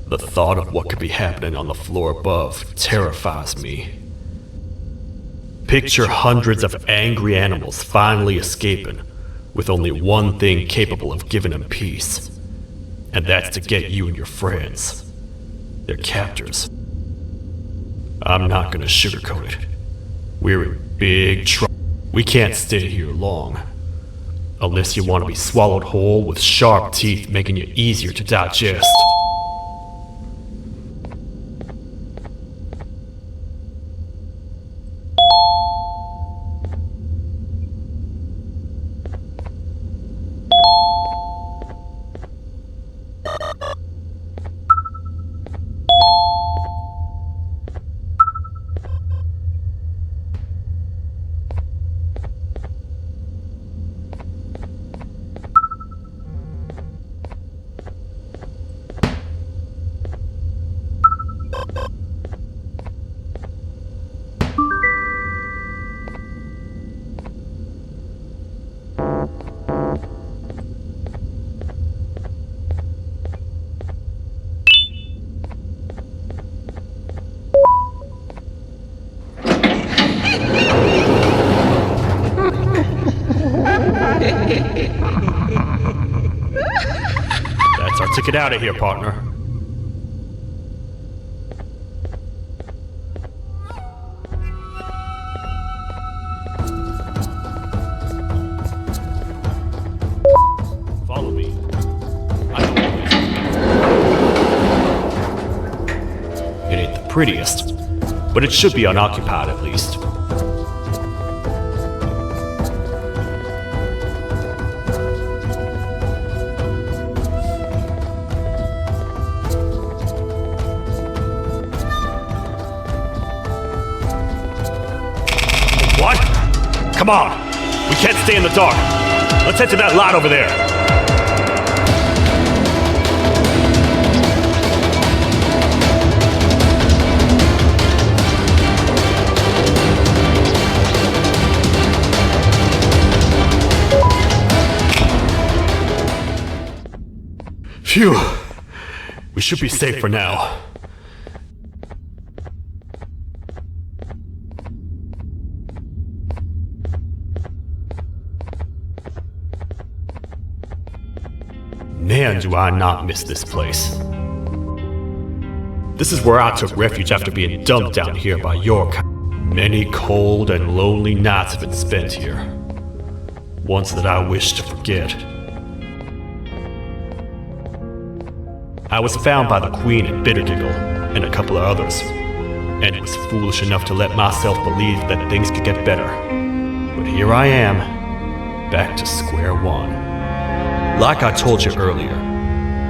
The thought of what could be happening on the floor above terrifies me. Picture hundreds of angry animals finally escaping, with only one thing capable of giving them peace. And that's to get you and your friends, their captors. I'm not gonna sugarcoat it. We're in big trouble. We can't stay here long. Unless you want to be swallowed whole with sharp teeth making you easier to digest. That's our ticket out of here, partner. Follow me. It ain't the prettiest, but it should be unoccupied at least. What? Come on! We can't stay in the dark! Let's head to that lot over there! Phew! We should be safe for now. Man, do I not miss this place. This is where I took refuge after being dumped down here by your kind. Many cold and lonely nights have been spent here. Ones that I wish to forget. I was found by the Queen and Bittergiggle, and a couple of others, and was foolish enough to let myself believe that things could get better. But here I am, back to square one. Like I told you earlier,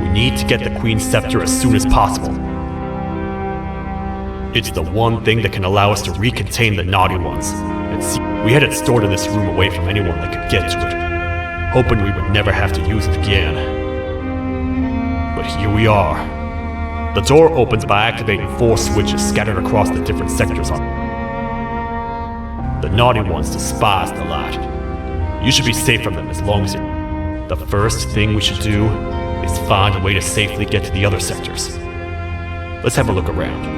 we need to get the Queen's scepter as soon as possible. It's the one thing that can allow us to recontain the naughty ones, and see we had it stored in this room away from anyone that could get to it, hoping we would never have to use it again. But here we are. The door opens by activating 4 switches scattered across the different sectors on it. The naughty ones despise the light. You should be safe from them as long as you... The first thing we should do is find a way to safely get to the other sectors. Let's have a look around.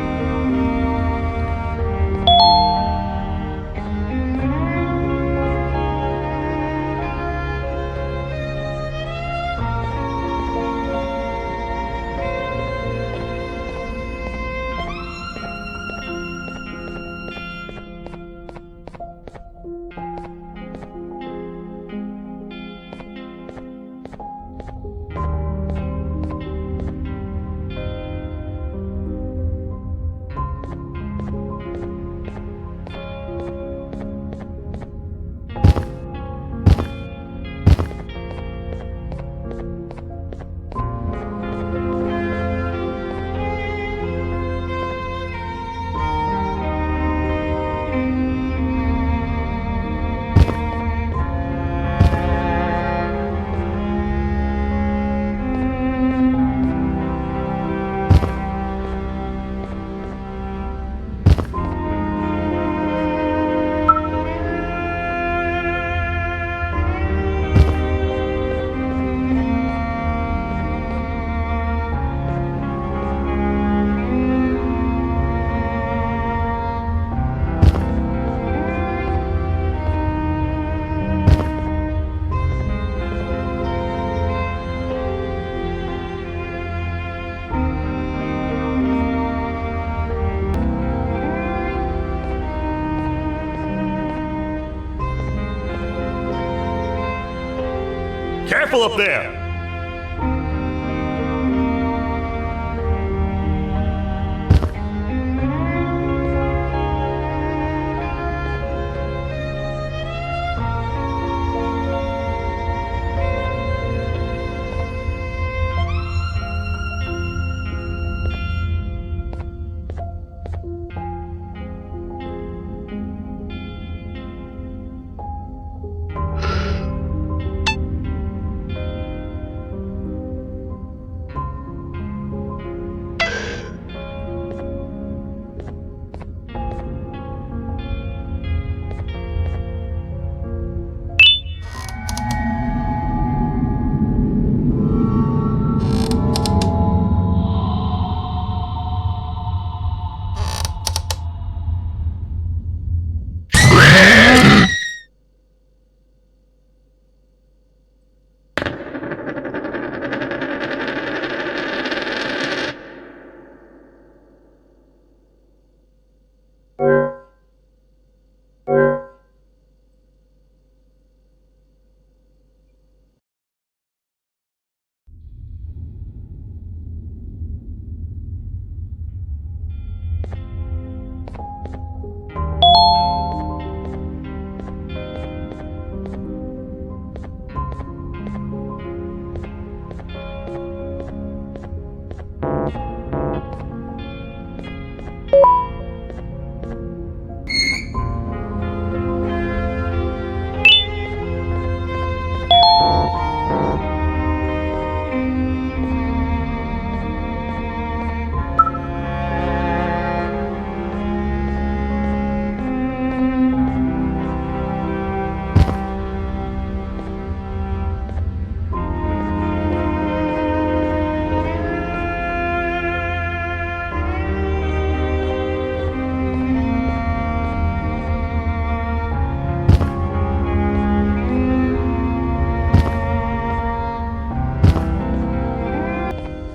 careful up there!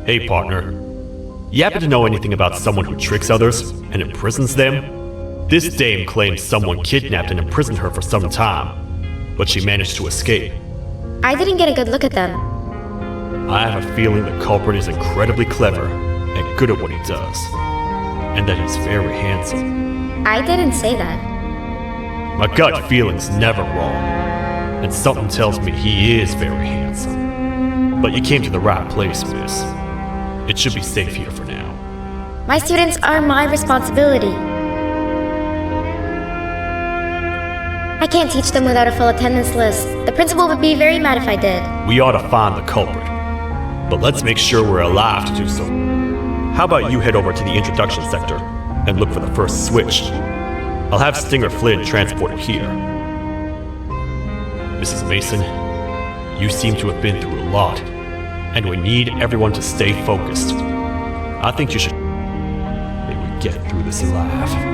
Hey partner, you happen to know anything about someone who tricks others and imprisons them? This dame claims someone kidnapped and imprisoned her for some time, but she managed to escape. I didn't get a good look at them. I have a feeling the culprit is incredibly clever and good at what he does, and that he's very handsome. I didn't say that. My gut feeling's never wrong, and something tells me he is very handsome. But you came to the right place, miss. It should be safe here for now. My students are my responsibility. I can't teach them without a full attendance list. The principal would be very mad if I did. We ought to find the culprit, but let's make sure we're alive to do so. How about you head over to the introduction sector and look for the first switch? I'll have Stinger Flynn transported here. Mrs. Mason, you seem to have been through a lot, and we need everyone to stay focused. I think you should... May we get through this alive.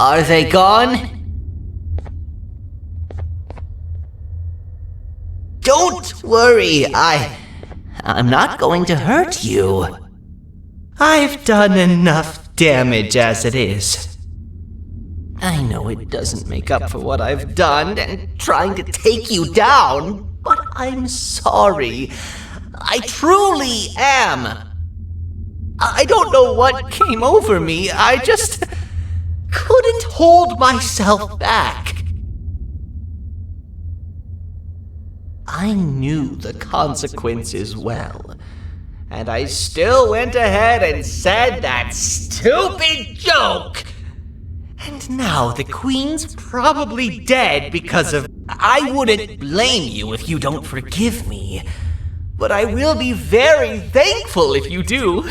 Are they gone? Don't worry, I'm not going to hurt you. I've done enough damage as it is. I know it doesn't make up for what I've done and trying to take you down, but I'm sorry. I truly am. I don't know what came over me. I just couldn't hold myself back. I knew the consequences well, and I still went ahead and said that stupid joke. And now the Queen's probably dead because of... I wouldn't blame you if you don't forgive me, but I will be very thankful if you do.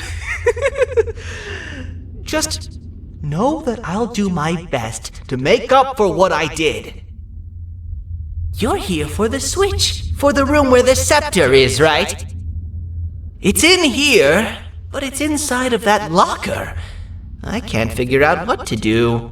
Just know that I'll do my best to make up for what I did. You're here for the switch, for the room where the scepter is, right? It's in here, but it's inside of that locker. I can't figure out what to do.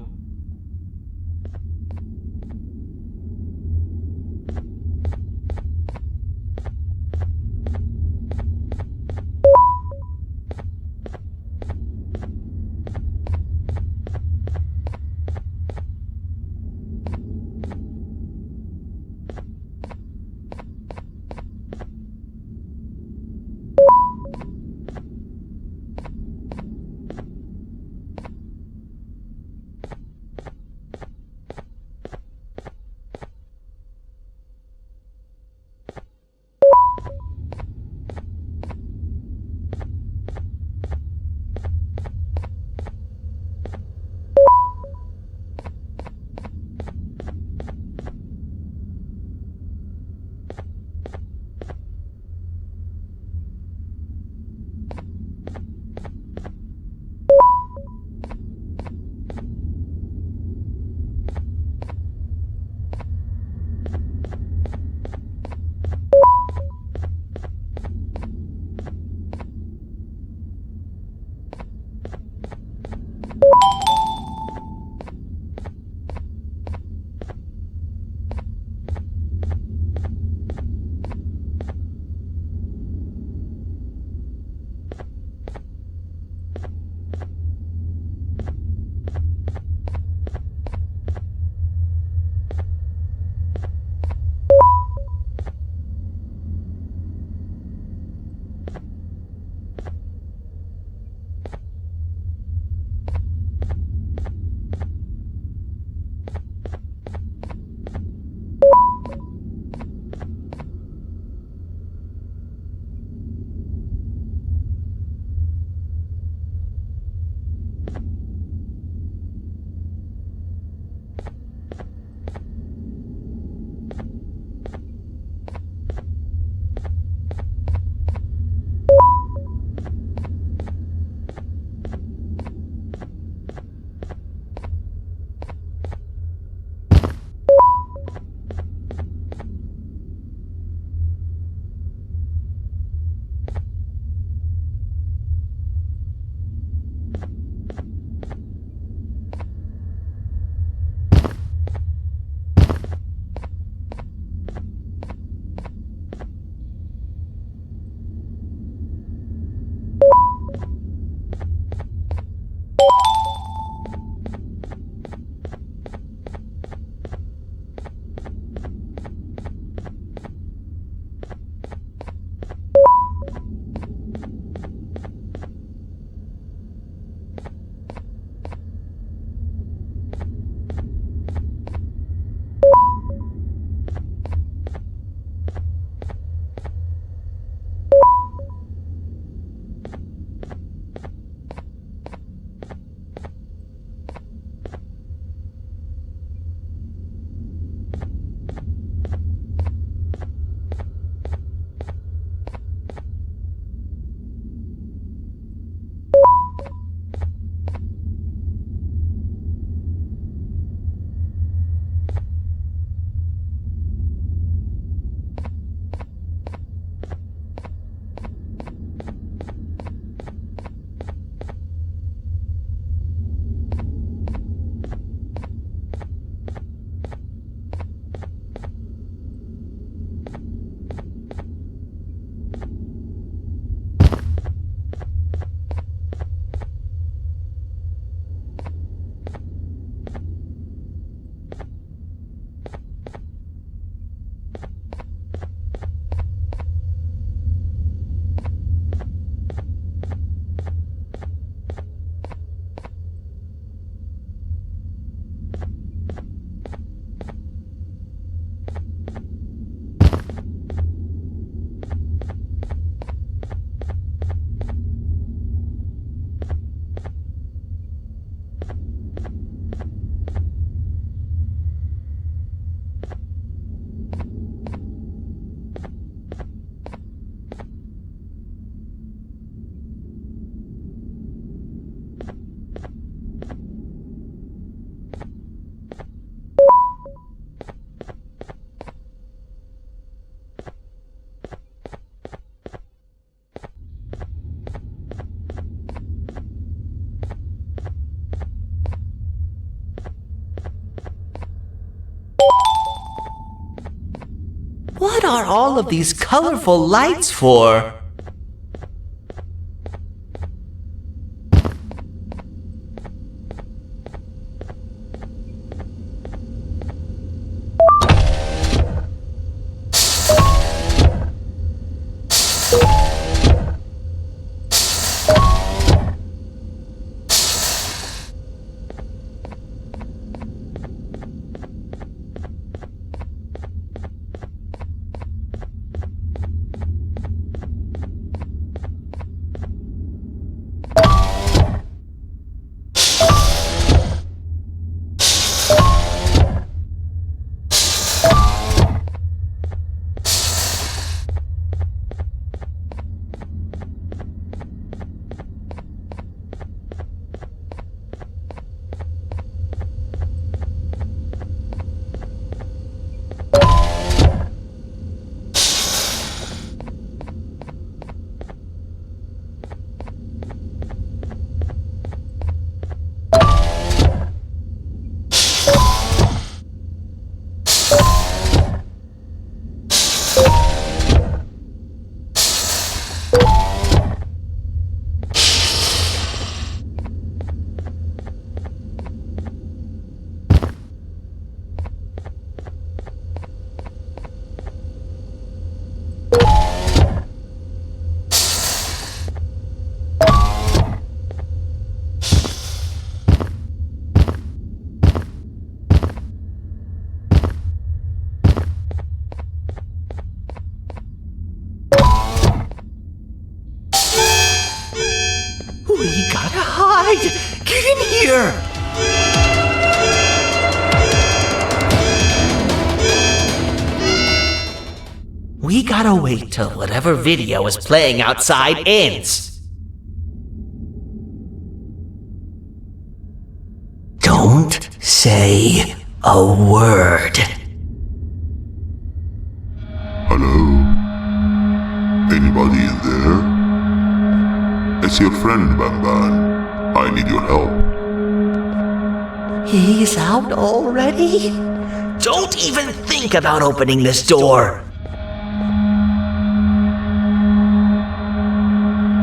are all of these colorful lights for? We gotta hide! Get in here! We gotta wait till whatever video is playing outside ends. Don't say a word. Hello? Anybody in there? It's your friend, Banban. I need your help. He's out already? Don't even think about opening this door.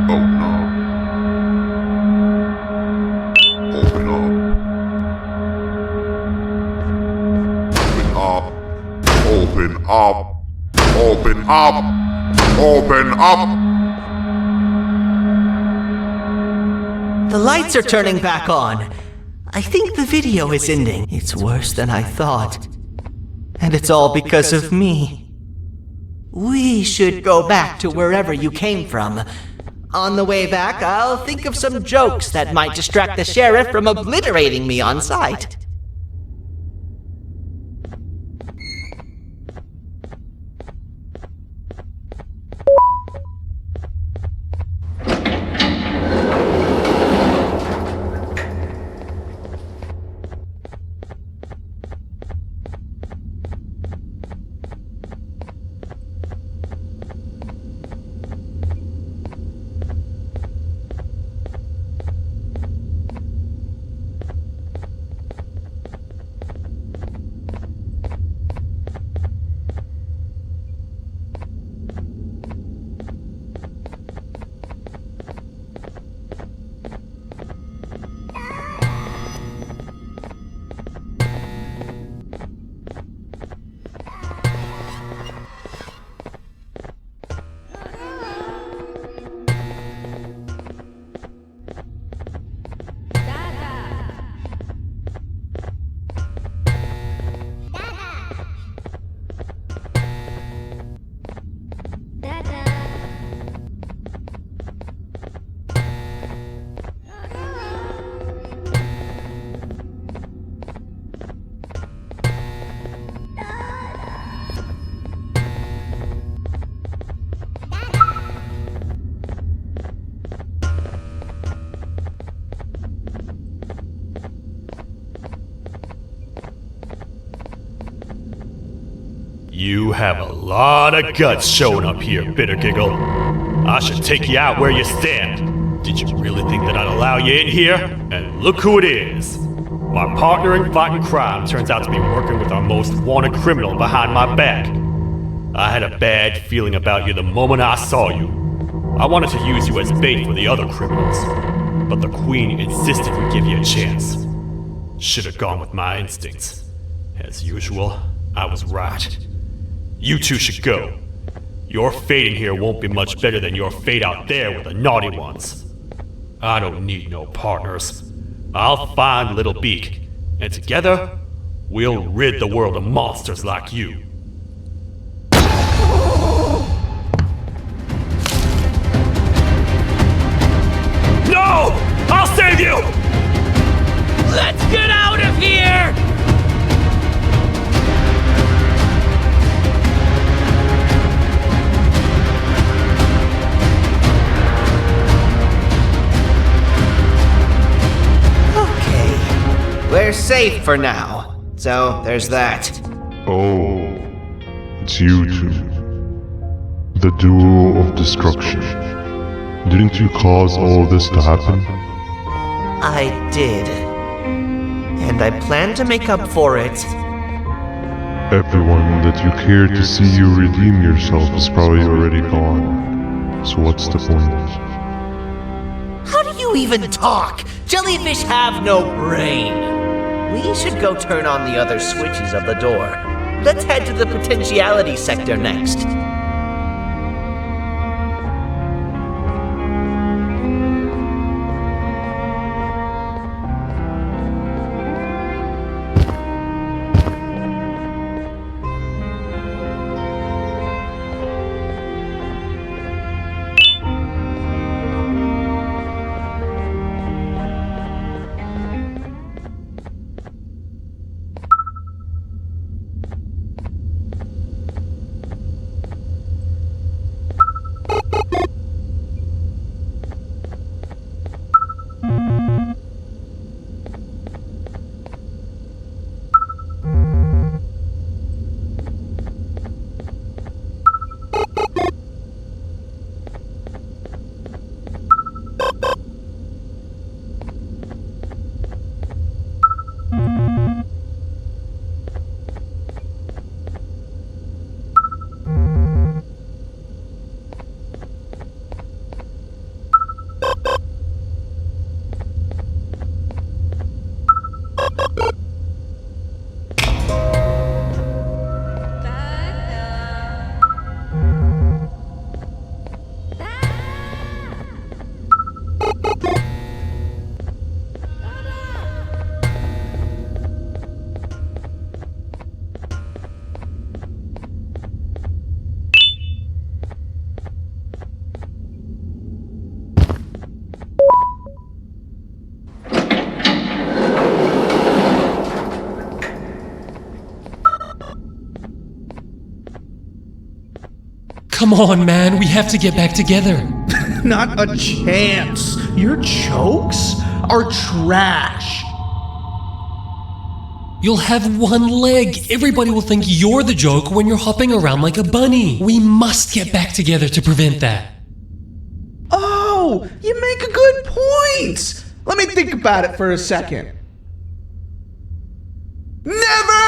Oh no. Open up. Open up. Open up. Open up. The lights are turning back on. I think the video is ending. It's worse than I thought. And it's all because of me. We should go back to wherever you came from. On the way back, I'll think of some jokes that might distract the sheriff from obliterating me on sight. You have a lot of guts showing up here, Bitter Giggle. I should take you out where you stand. Did you really think that I'd allow you in here? And look who it is. My partner in fighting crime turns out to be working with our most wanted criminal behind my back. I had a bad feeling about you the moment I saw you. I wanted to use you as bait for the other criminals, but the Queen insisted we give you a chance. Should have gone with my instincts. As usual, I was right. You two should go. Your fate in here won't be much better than your fate out there with the naughty ones. I don't need no partners. I'll find Little Beak, and together, we'll rid the world of monsters like you. No! I'll save you! Let's get out of here! Okay, we're safe for now. So, there's that. Oh, it's you two. The duo of destruction. Didn't you cause all of this to happen? I did. And I plan to make up for it. Everyone that you cared to see you redeem yourself is probably already gone. So what's the point? How do you even talk? Jellyfish have no brain. We should go turn on the other switches of the door. Let's head to the potentiality sector next. Come on, man, we have to get back together. Not a chance. Your jokes are trash. You'll have one leg. Everybody will think you're the joke when you're hopping around like a bunny. We must get back together to prevent that. Oh, you make a good point. Let me think about it for a second. Never!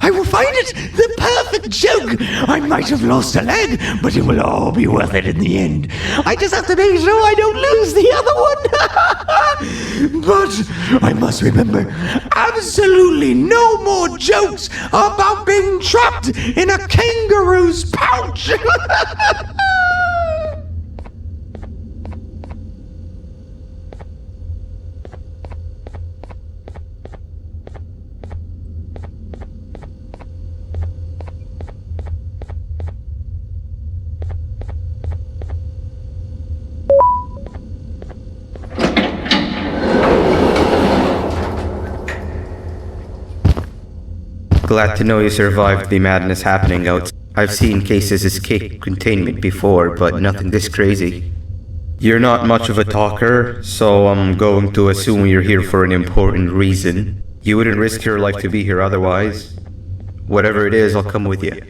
I will find it! The perfect joke! I might have lost a leg, but it will all be worth it in the end. I just have to make sure I don't lose the other one! But I must remember, absolutely no more jokes about being trapped in a kangaroo's pouch! Glad to know you survived the madness happening out. I've seen cases escape containment before, but nothing this crazy. You're not much of a talker, so I'm going to assume you're here for an important reason. You wouldn't risk your life to be here otherwise. Whatever it is, I'll come with you.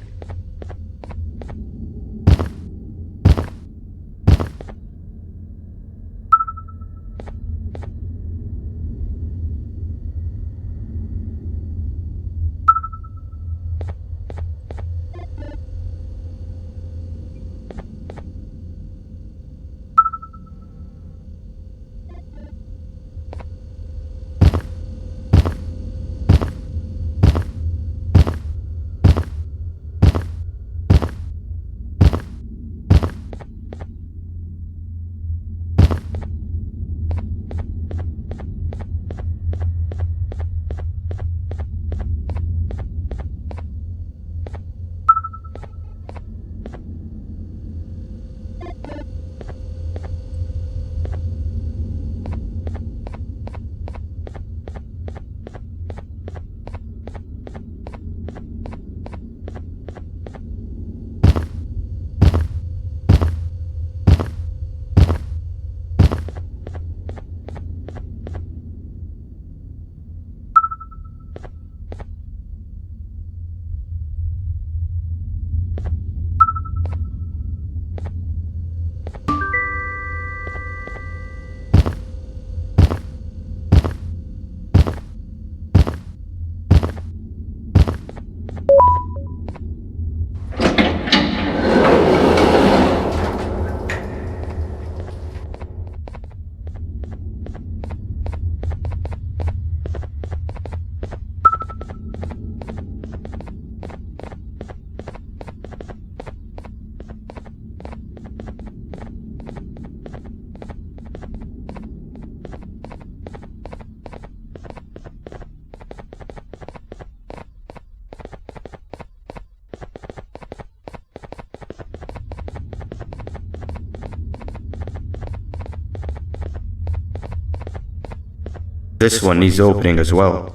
This one needs opening as well.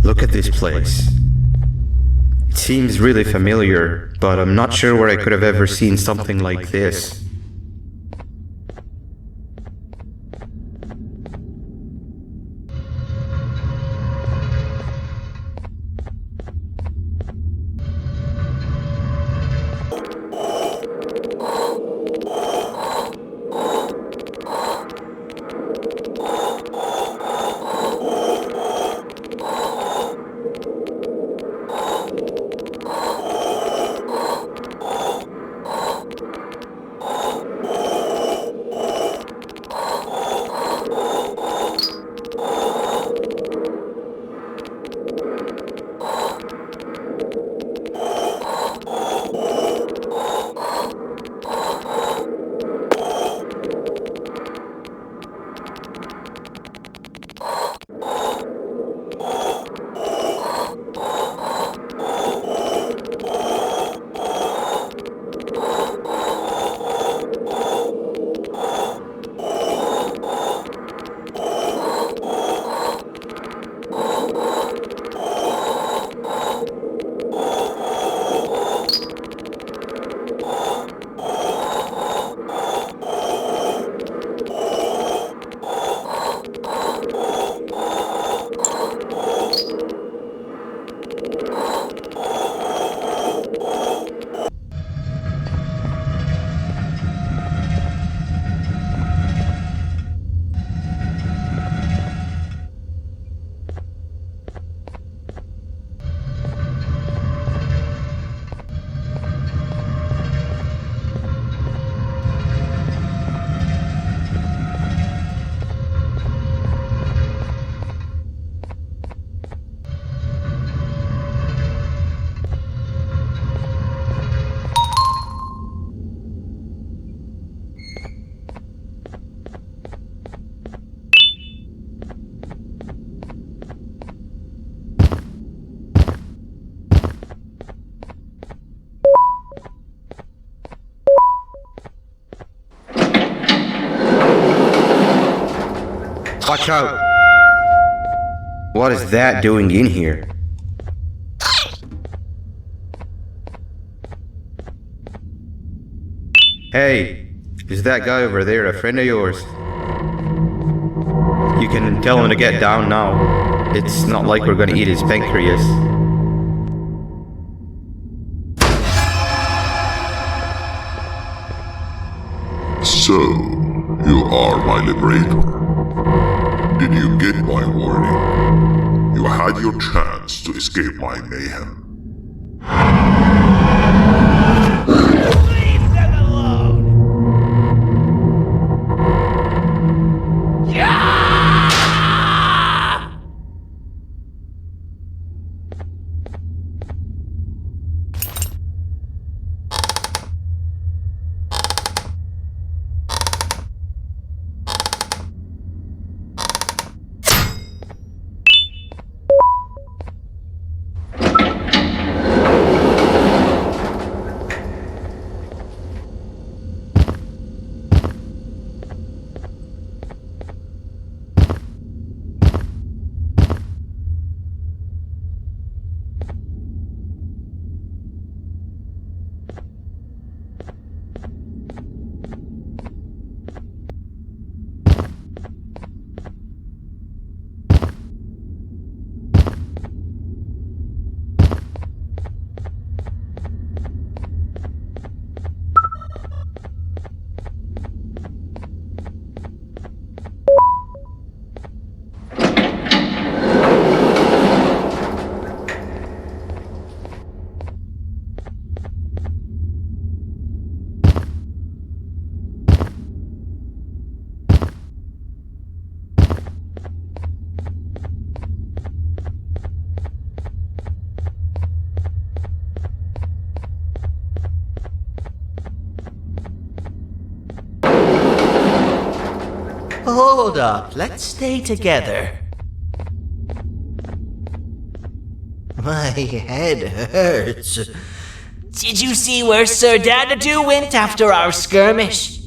Look at this place. It seems really familiar, but I'm not sure where I could have ever seen something like this. Watch out! What is that doing in here? Hey, is that guy over there a friend of yours? You can tell him to get down now. It's not like we're gonna eat his pancreas. So, you are my liberator. Did you get my warning? You had your chance to escape my mayhem. Leave them alone! Yeah! Hold up, let's stay together. My head hurts. Did you see where Sir Dadadoo went after our skirmish?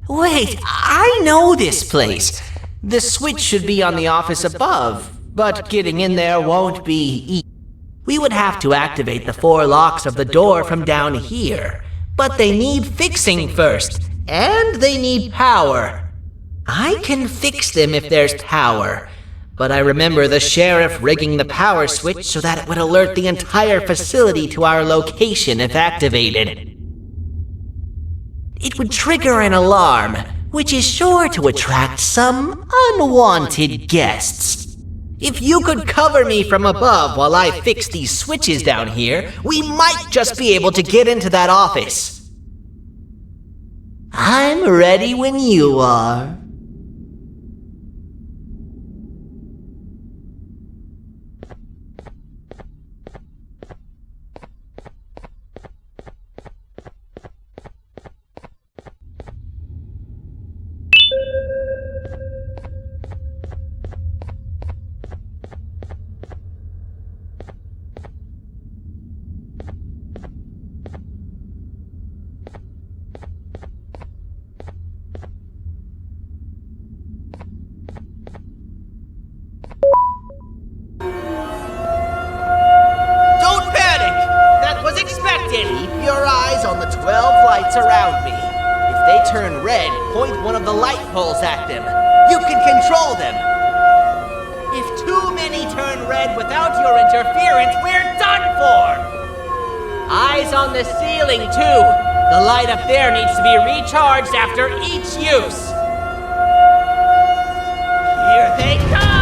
Wait, I know this place. The switch should be on the office above, but getting in there won't be easy. We would have to activate the 4 locks of the door from down here, but they need fixing first. And they need power. I can fix them if there's power, but I remember the sheriff rigging the power switch so that it would alert the entire facility to our location if activated. It would trigger an alarm, which is sure to attract some unwanted guests. If you could cover me from above while I fix these switches down here, we might just be able to get into that office. I'm ready when you are. Keep your eyes on the 12 lights around me. If they turn red, point one of the light poles at them. You can control them. If too many turn red without your interference, we're done for! Eyes on the ceiling, too. The light up there needs to be recharged after each use. Here they come!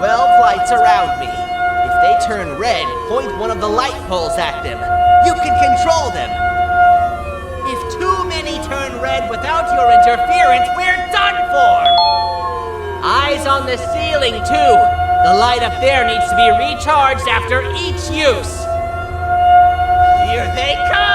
lights around me. If they turn red, point one of the light poles at them. You can control them. If too many turn red without your interference, we're done for! Eyes on the ceiling, too. The light up there needs to be recharged after each use. Here they come!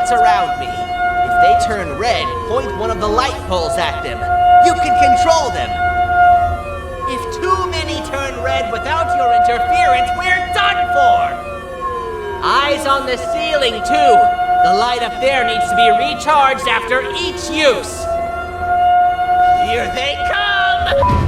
Around me. If they turn red, point one of the light poles at them. You can control them. If too many turn red without your interference, we're done for! Eyes on the ceiling, too. The light up there needs to be recharged after each use. Here they come!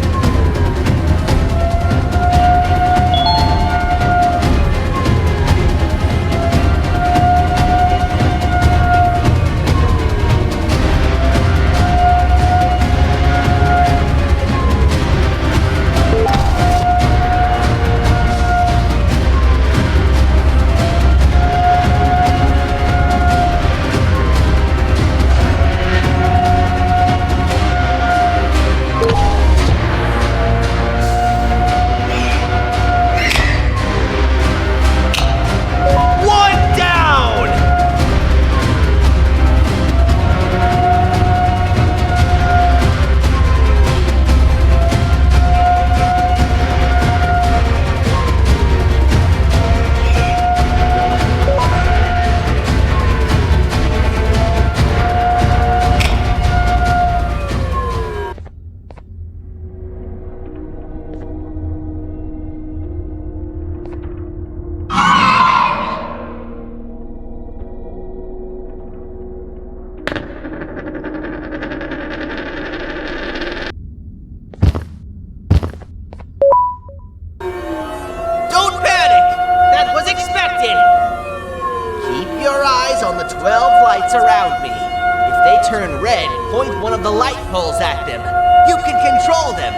Around me. If they turn red, point one of the light poles at them. You can control them.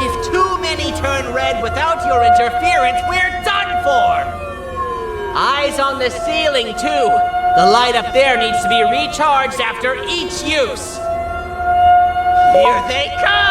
If too many turn red without your interference, we're done for! Eyes on the ceiling, too. The light up there needs to be recharged after each use. Here they come!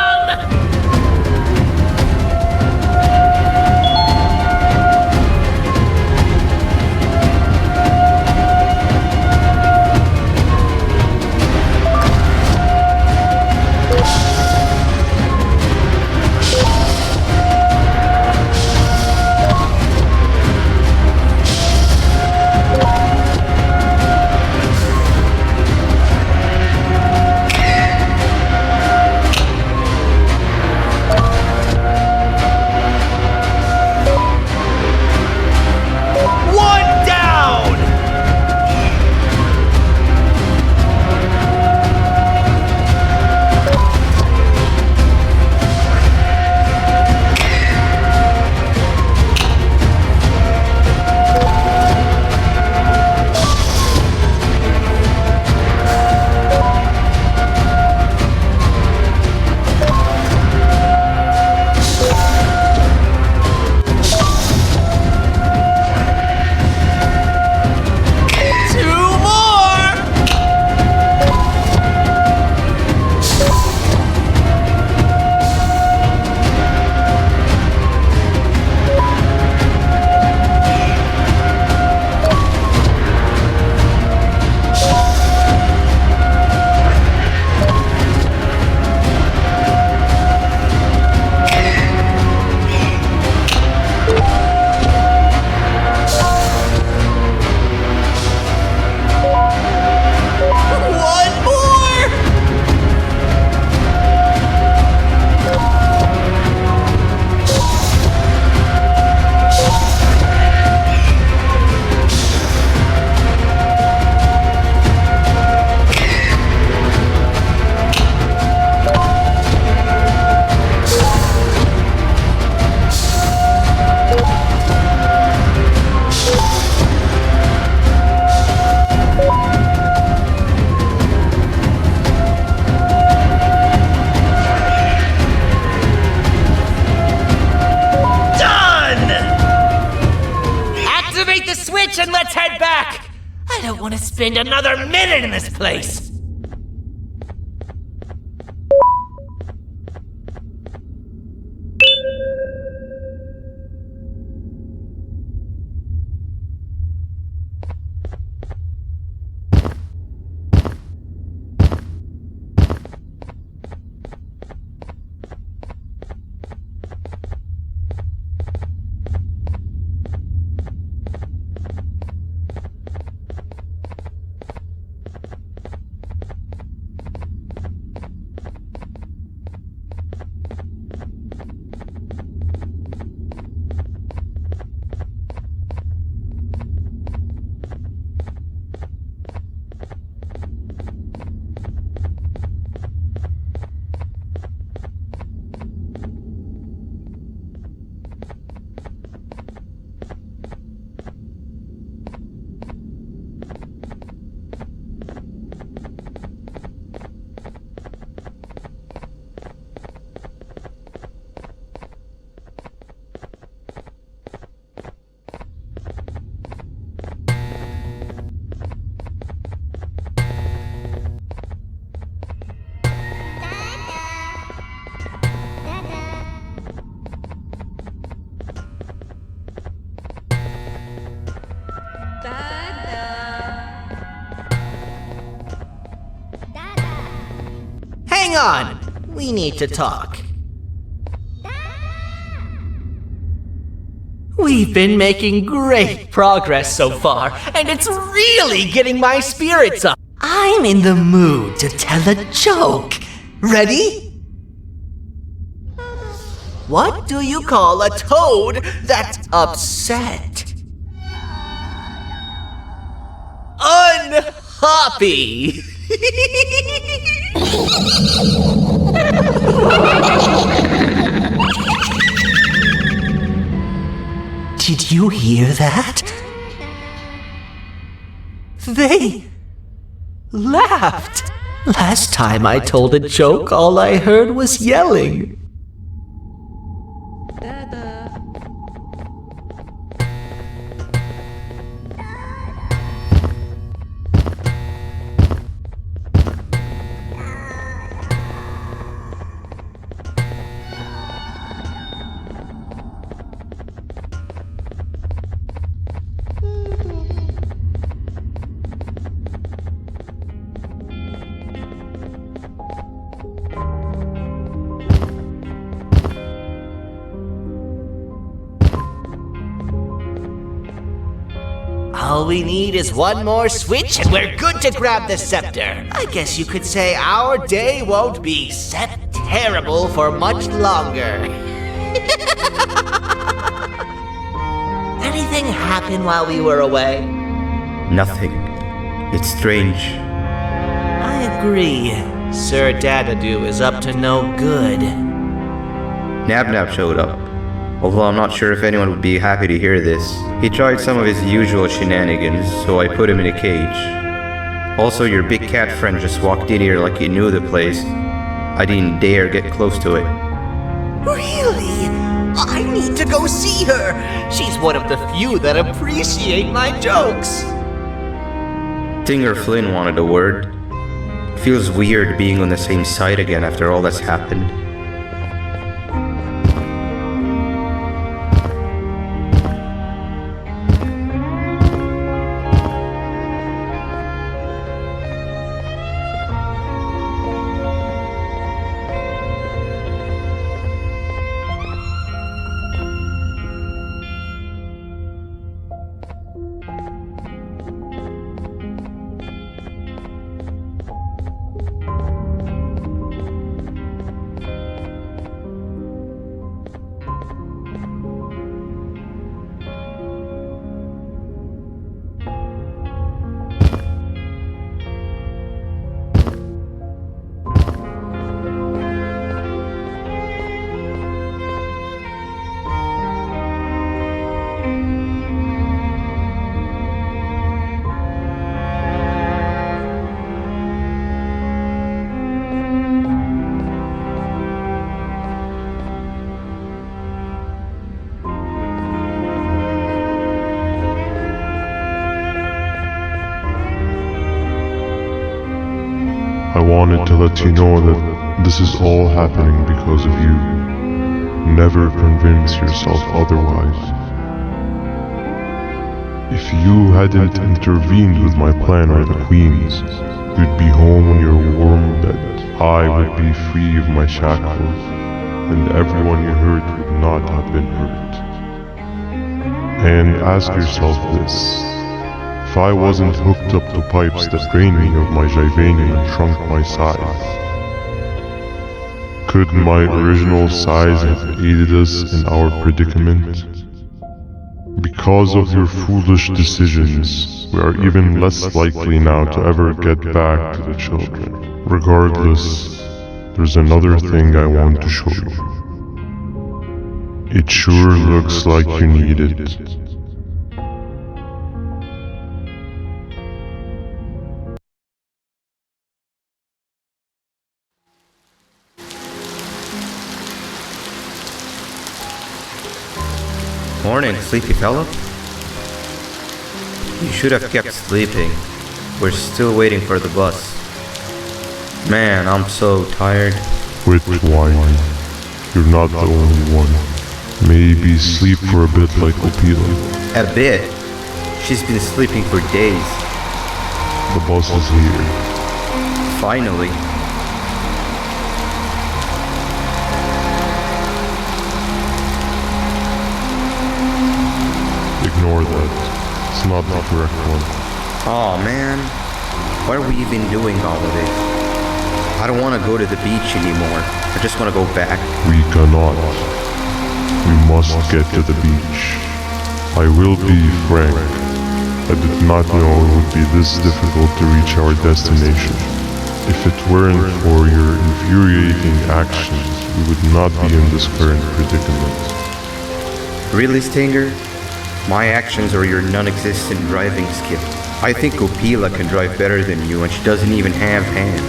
don't want to spend another minute in this place. Hang on! We need to talk. We've been making great progress so far, and it's really getting my spirits up. I'm in the mood to tell a joke. Ready? What do you call a toad that's upset? Unhappy! Did you hear that? They laughed. Last time I told a joke, all I heard was yelling. All we need is one more switch and we're good to grab the scepter. I guess you could say our day won't be terrible for much longer. Anything happen while we were away? Nothing. It's strange. I agree. Sir Dadadoo is up to no good. Nab showed up. Although I'm not sure if anyone would be happy to hear this. He tried some of his usual shenanigans, so I put him in a cage. Also, your big cat friend just walked in here like he knew the place. I didn't dare get close to it. Really? I need to go see her. She's one of the few that appreciate my jokes. Tinger Flynn wanted a word. Feels weird being on the same side again after all that's happened. I wanted to let you know that this is all happening because of you. Never convince yourself otherwise. If you hadn't intervened with my plan or the Queen's, you'd be home in your warm bed. I would be free of my shackles, and everyone you hurt would not have been hurt. And ask yourself this. If I wasn't hooked up to pipes that drained me of my Jivanium and shrunk my size, could my original size have aided us in our predicament? Because of your foolish decisions, we are even less likely now to ever get back to the children. Regardless, there's another thing I want to show you. It sure looks like you need it. Morning, sleepy fellow. You should have kept sleeping. We're still waiting for the bus. Man, I'm so tired. Quit whining. You're not the only one. Maybe sleep for a bit like Opila. A bit? She's been sleeping for days. The bus is here. Finally. Ignore that. It's not the correct one. Aw, man. Why are we even doing all of this? I don't want to go to the beach anymore. I just want to go back. We cannot. We must get to the beach. I will be frank. I did not know it would be this difficult to reach our destination. If it weren't for your infuriating actions, we would not be in this current predicament. Really, Stinger? My actions are your non-existent driving skill. I think Opila can drive better than you, and she doesn't even have hands.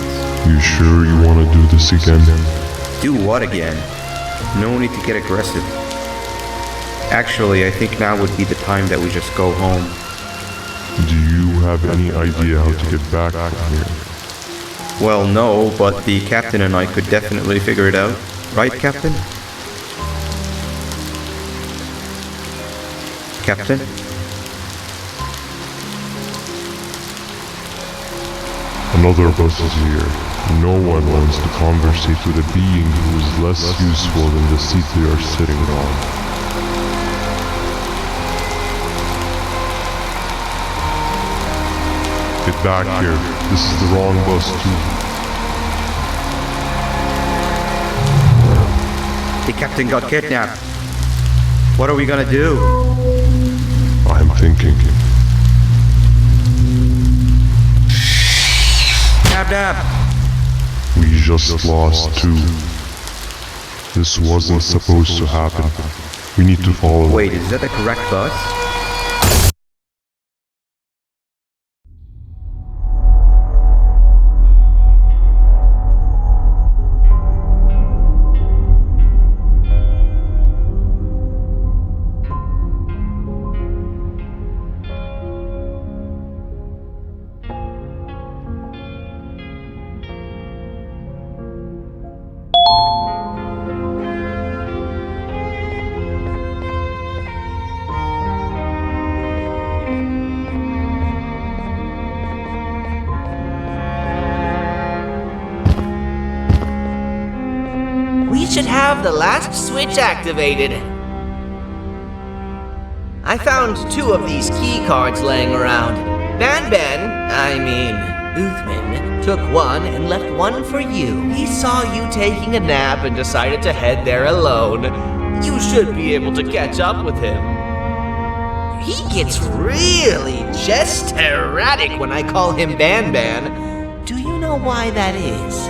You sure you want to do this again? Do what again? No need to get aggressive. Actually, I think now would be the time that we just go home. Do you have any idea how to get back from here? Well, no, but the captain and I could definitely figure it out. Right, Captain? Captain? Another bus is here. No one wants to conversate with a being who is less useful than the seat they are sitting on. Get back here. This is the wrong bus too. The captain got kidnapped. What are we gonna do? I'm thinking. Dab dab! We just lost two. This wasn't supposed to happen. We need to follow. Wait, is that the correct bus? We should have the last switch activated. I found 2 of these key cards laying around. Uthman, took one and left one for you. He saw you taking a nap and decided to head there alone. You should be able to catch up with him. He gets really just erratic when I call him Banban. Do you know why that is?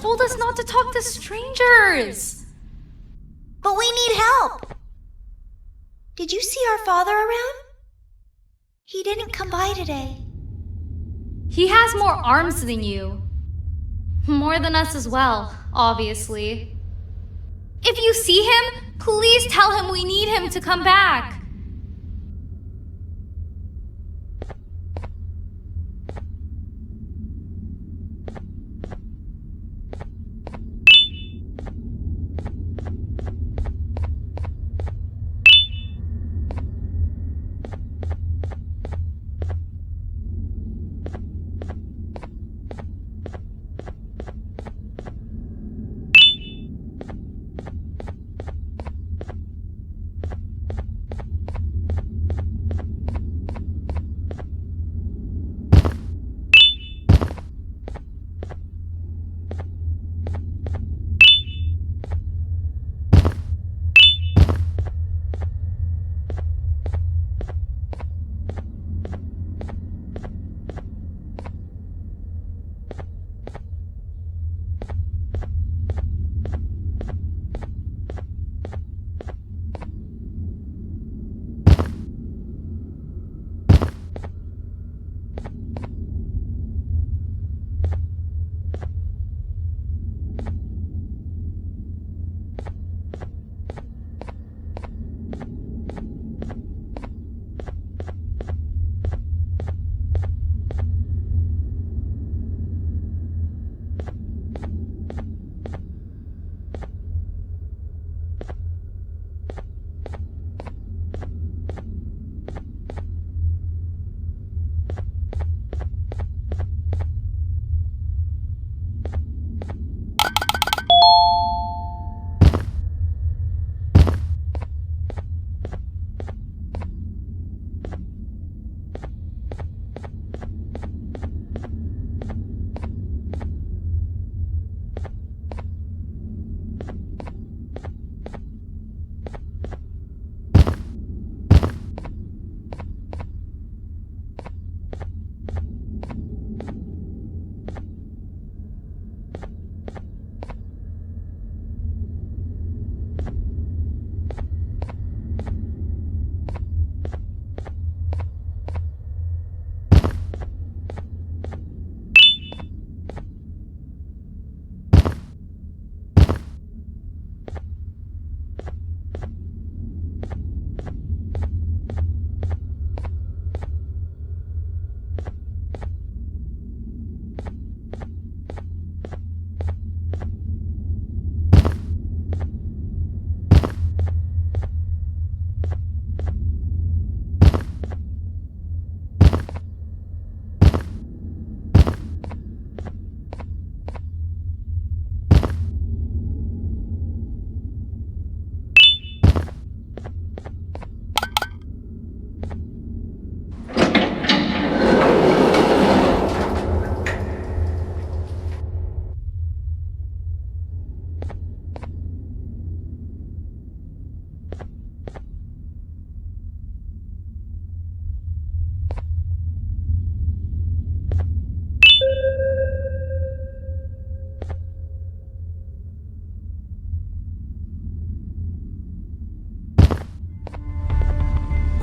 told us not to talk to strangers! But we need help! Did you see our father around? He didn't come by today. He has more arms than you. More than us as well, obviously. If you see him, please tell him we need him to come back.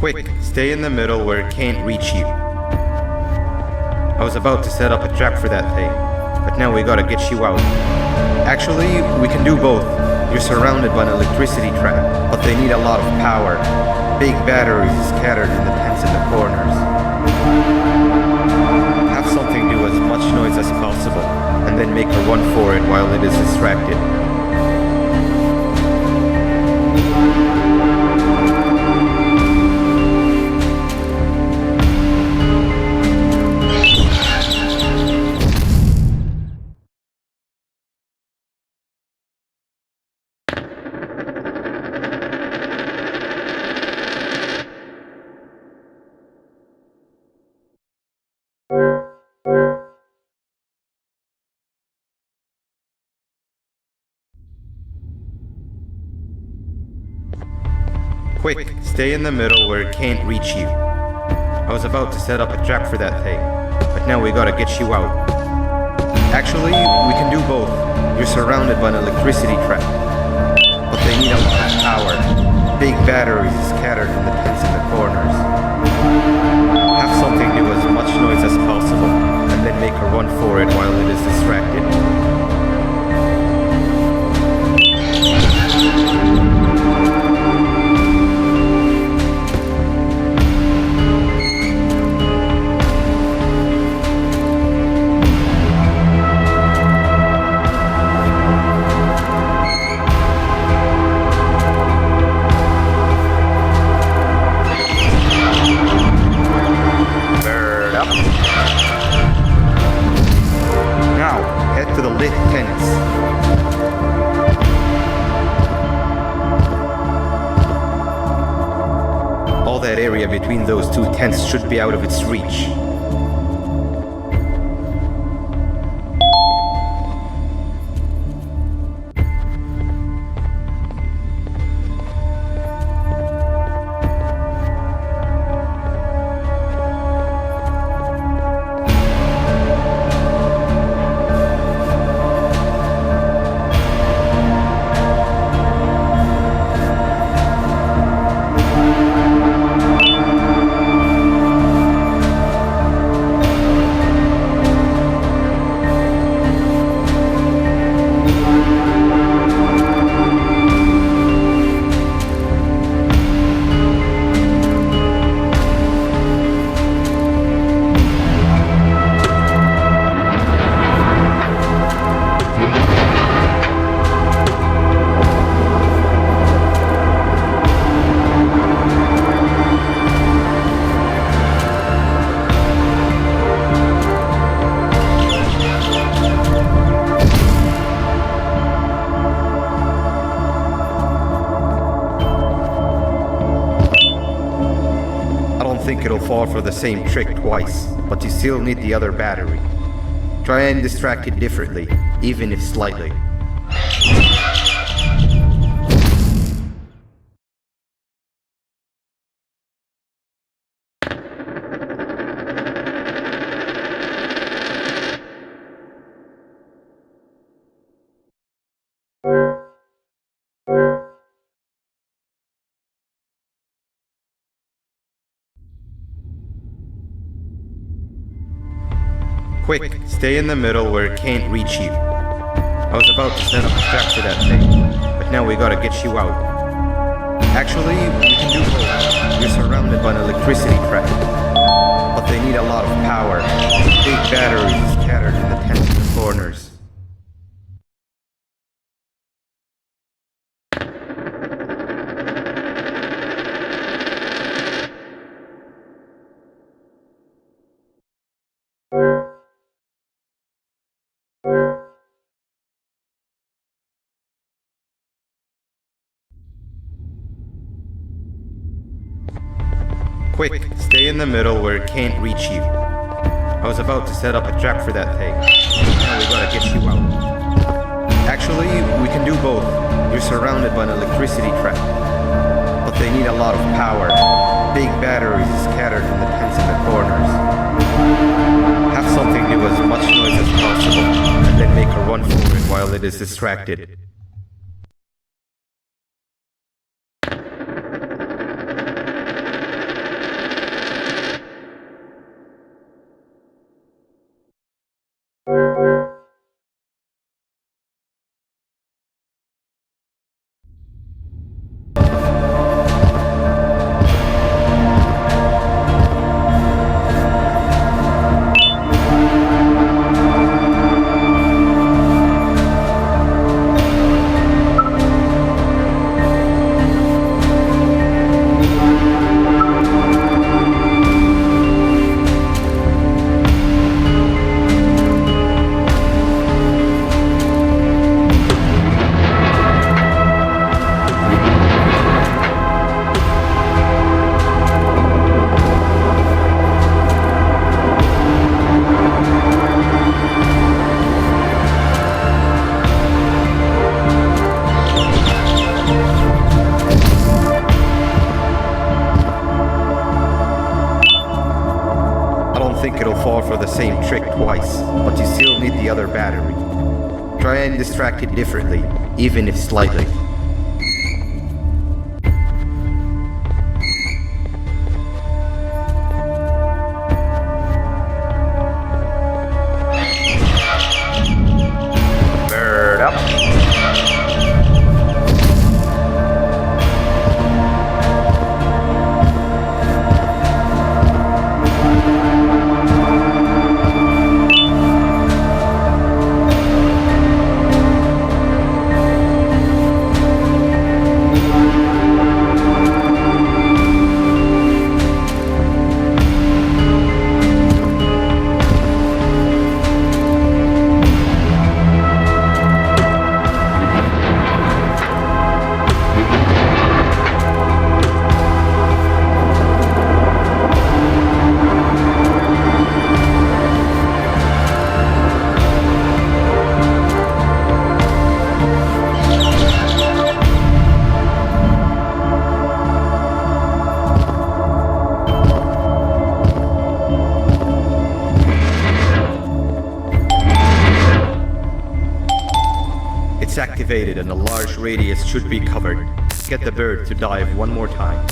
Quick, stay in the middle where it can't reach you. I was about to set up a trap for that thing, but now we gotta get you out. Actually, we can do both. You're surrounded by an electricity trap, but they need a lot of power. Big batteries scattered in the pens in the corners. Have something do as much noise as possible, and then make her run for it while it is distracted. Quick, stay in the middle where it can't reach you. I was about to set up a trap for that thing, but now we gotta get you out. Actually, we can do both. You're surrounded by an electricity trap. But they need a lot of power. Big batteries scattered in the tents in the corners. Have something do as much noise as possible, and then make a run for it while it is distracted. Between those two tents should be out of its reach. It'll fall for the same trick twice, but you still need the other battery. Try and distract it differently, even if slightly. Quick, stay in the middle where it can't reach you. I was about to set up a trap for that thing, but now we gotta get you out. Actually, we can do both. You're surrounded by an electricity trap, but they need a lot of power. Big batteries scattered in the tents in the corners. Quick, stay in the middle where it can't reach you. I was about to set up a trap for that thing. Now we gotta get you out. Actually, we can do both. You're surrounded by an electricity trap, but they need a lot of power. Big batteries scattered in the tents in the corners. Have something do as much noise as possible, and then make a run for it while it is distracted. think it'll fall for the same trick twice, but you still need the other battery. Try and distract it differently, even if slightly. Bird up. It's activated and a large radius should be covered. Get the bird to dive one more time.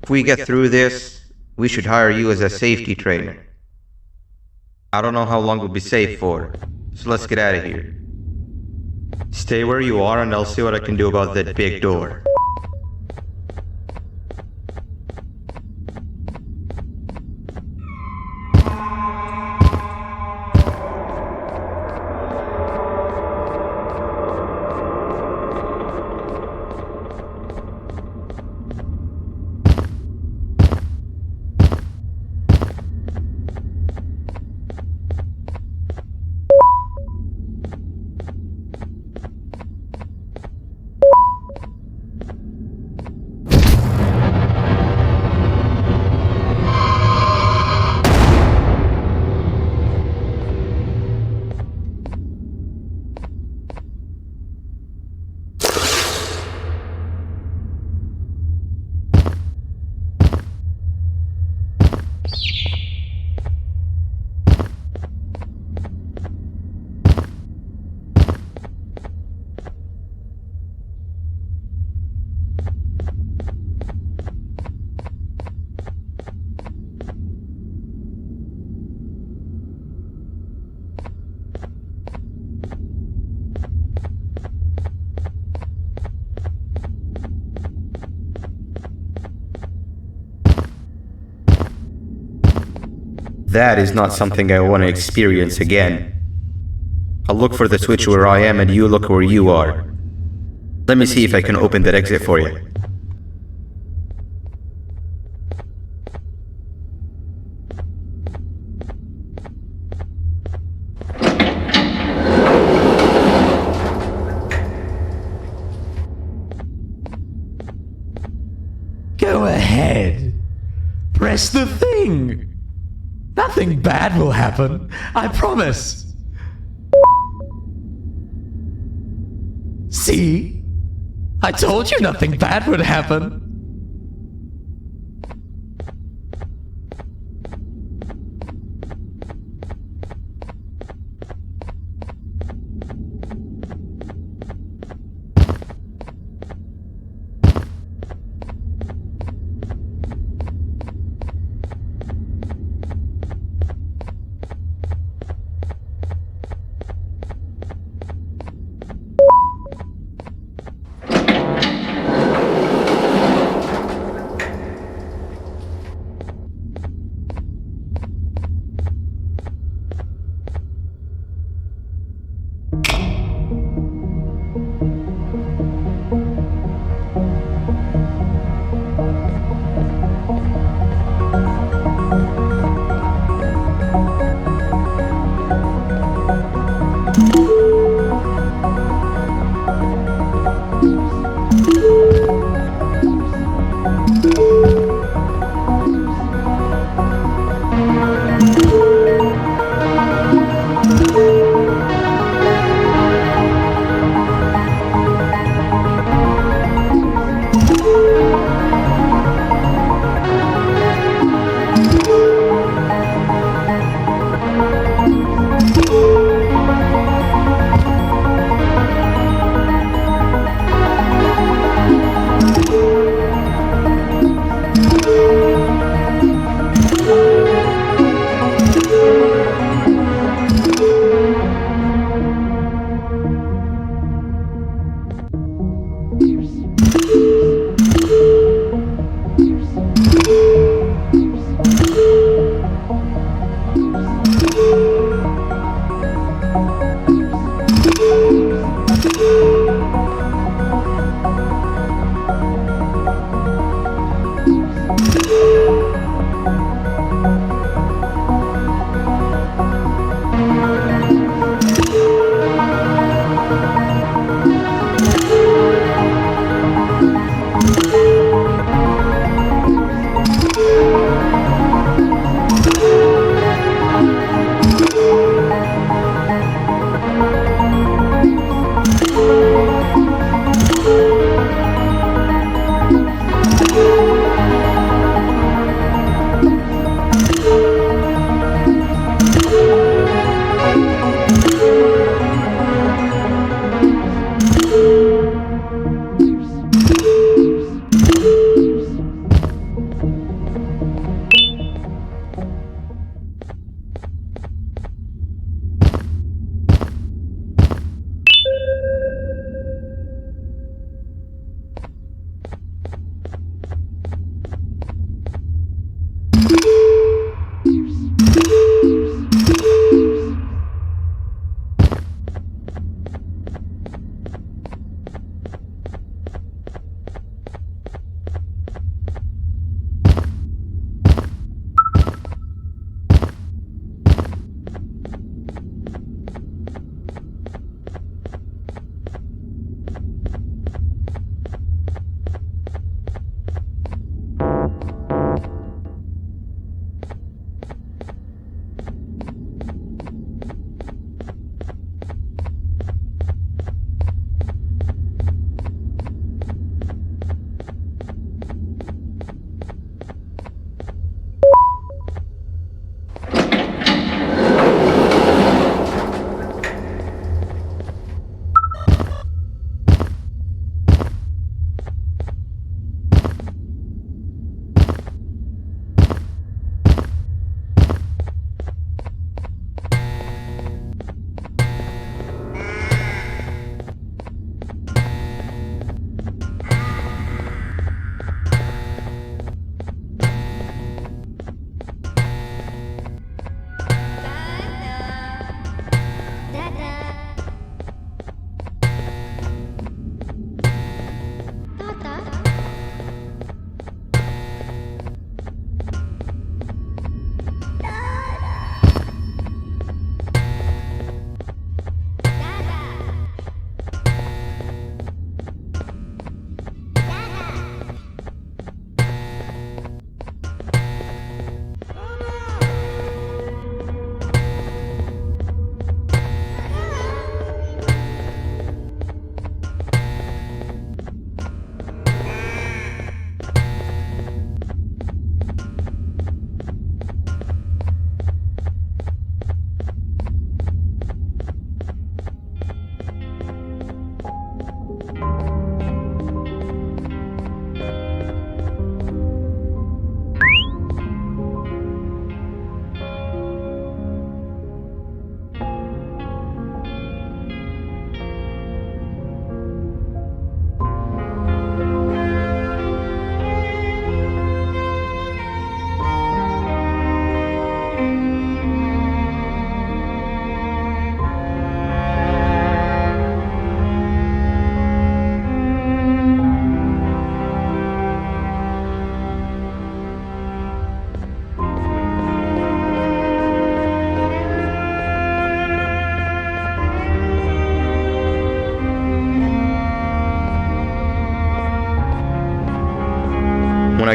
If we get through this, we should hire you as a safety trainer. I don't know how long we'll be safe for, so let's get out of here. Stay where you are and I'll see what I can do about that big door. That is not something I want to experience again. I'll look for the switch where I am and you look where you are. Let me see if I can open that exit for you. Go ahead. Press the thing. Nothing bad will happen. I promise. See? I told you nothing bad would happen.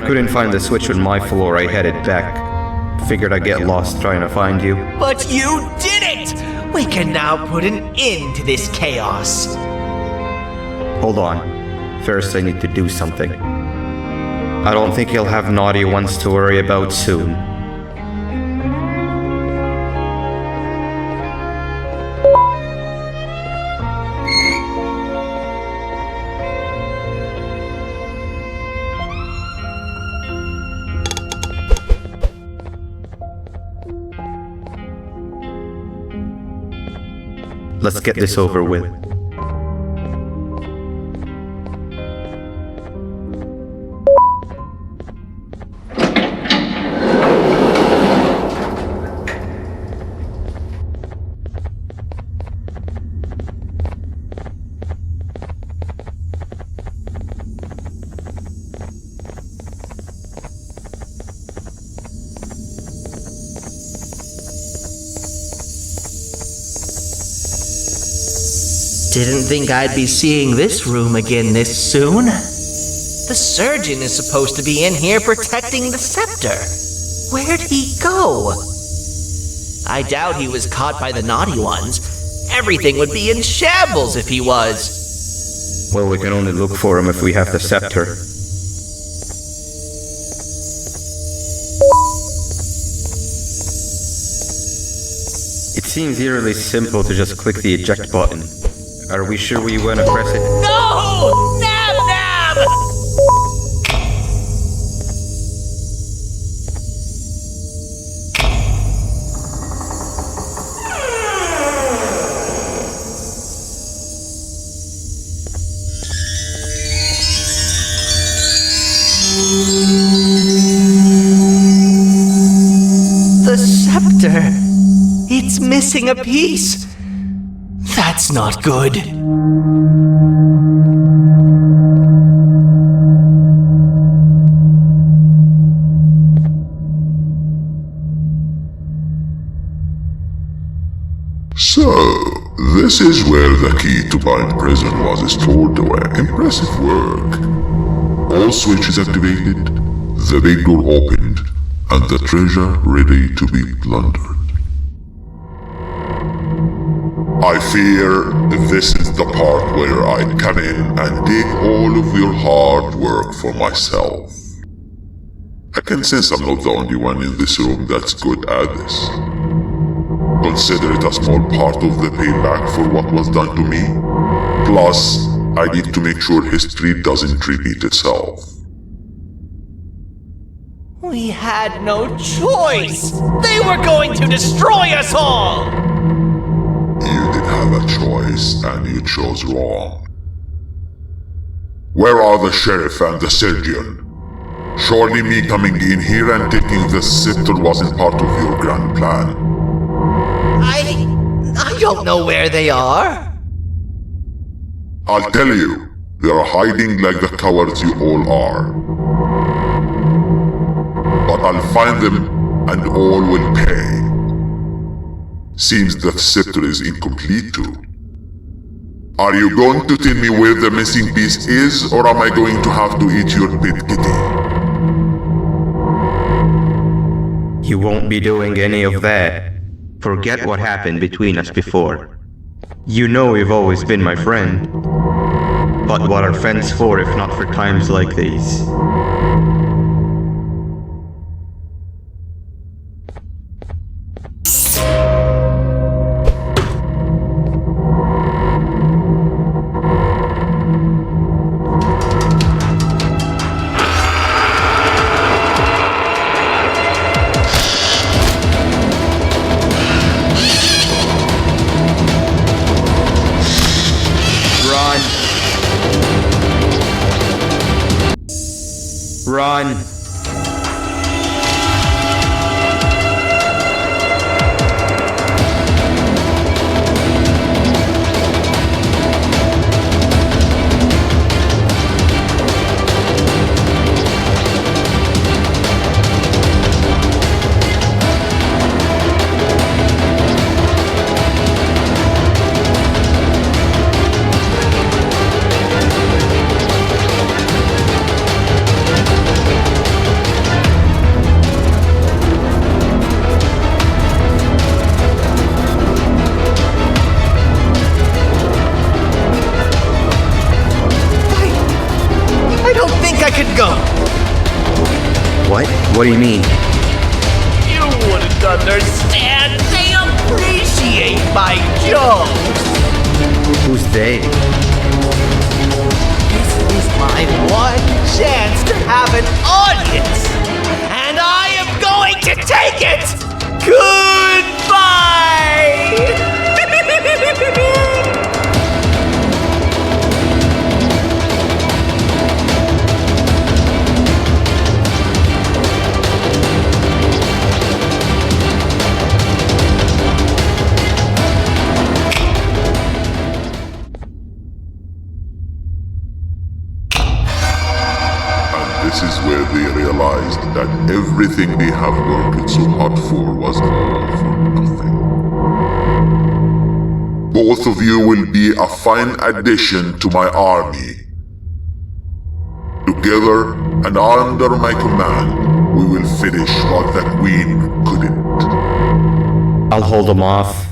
couldn't find the switch on my floor, I headed back. Figured I'd get lost trying to find you. But you did it! We can now put an end to this chaos. Hold on. First, I need to do something. I don't think he'll have naughty ones to worry about soon. Let's get this over with. Didn't think I'd be seeing this room again this soon. The surgeon is supposed to be in here protecting the scepter. Where'd he go? I doubt he was caught by the naughty ones. Everything would be in shambles if he was. Well, we can only look for him if we have the scepter. It seems eerily simple to just click the eject button. Are we sure we want to press it? No! Nab Nab! The scepter! It's missing a piece! That's not good. So, this is where the key to Bind Prison was stored away. Impressive work. All switches activated, the big door opened, and the treasure ready to be plundered. I fear this is the part where I come in and take all of your hard work for myself. I can sense I'm not the only one in this room that's good at this. Consider it a small part of the payback for what was done to me. Plus, I need to make sure history doesn't repeat itself. We had no choice! They were going to destroy us all! You did have a choice, and you chose wrong. Where are the sheriff and the surgeon? Surely me coming in here and taking the scepter wasn't part of your grand plan. I don't know where they are. I'll tell you, they are hiding like the cowards you all are. But I'll find them, and all will pay. Seems that scepter is incomplete too. Are you going to tell me where the missing piece is, or am I going to have to eat your pet kitty? You won't be doing any of that. Forget what happened between us before. You know you've always been my friend. But what are friends for if not for times like these? Run! What do you mean? You wouldn't understand. They appreciate my jokes. Who's they? This is my one chance to have an audience, and I am going to take it. Goodbye. This is where they realized that everything they have worked so hard for was all for nothing. Both of you will be a fine addition to my army. Together and under my command, we will finish what the Queen couldn't. I'll hold them off.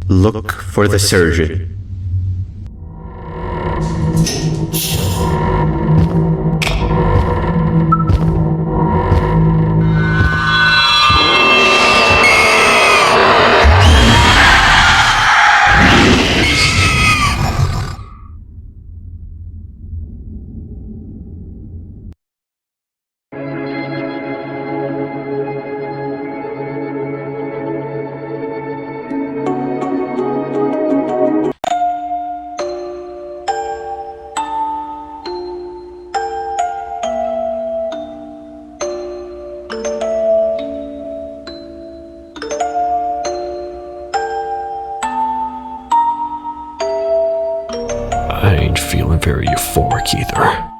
Look for the surgeon. I ain't feeling very euphoric either.